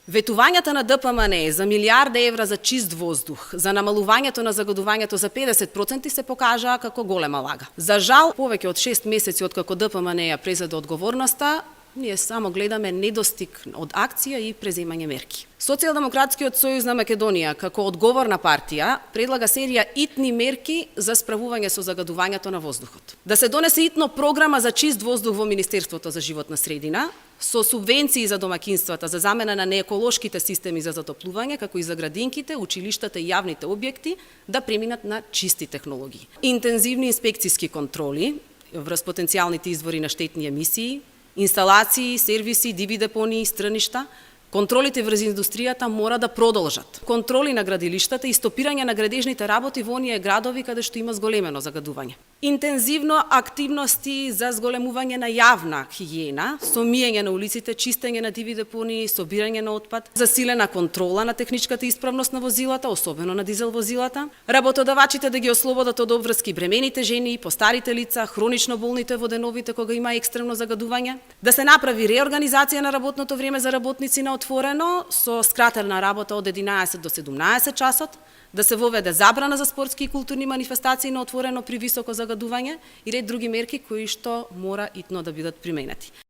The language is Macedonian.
Ветувањата на ДПМН за милиарди евра за чист воздух, за намалувањето на загадувањето за 50% се покажаа како голема лага. За жал, повеќе од 6 месеци откако ДПМН ја презеде одговорноста, ние само гледаме недостиг од акција и преземање мерки. Социјалдемократскиот сојуз на Македонија, како одговорна партија, предлага серија итни мерки за справување со загадувањето на воздухот. Да се донесе итно програма за чист воздух во Министерството за животна средина, со субвенции за домакинствата за замена на нееколошките системи за затоплување, како и за градинките, училиштата и јавните објекти, да преминат на чисти технологии. Интензивни инспекциски контроли врз потенцијалните извори на штетни емисии, инсталации, сервиси, диви депонии, стрништа, контролите врз индустријата мора да продолжат. Контроли на градилиштата и стопирање на градежните работи во оние градови каде што има зголемено загадување. Интензивно активности за зголемување на јавна хигиена, со миење на улиците, чистење на диви депонии, собирање на отпад, засилена контрола на техничката исправност на возилата, особено на дизел возилата, работодавачите да ги ослободат од обврски бремените жени, постарите лица, хронично болните во деновите кога има екстремно загадување, да се направи реорганизација на работното време за работници на отворено со скратена работа од 11 до 17 часот, да се воведе забрана за спортски и културни манифестации на отворено при високо загадување и ред други мерки кои што мора итно да бидат применети.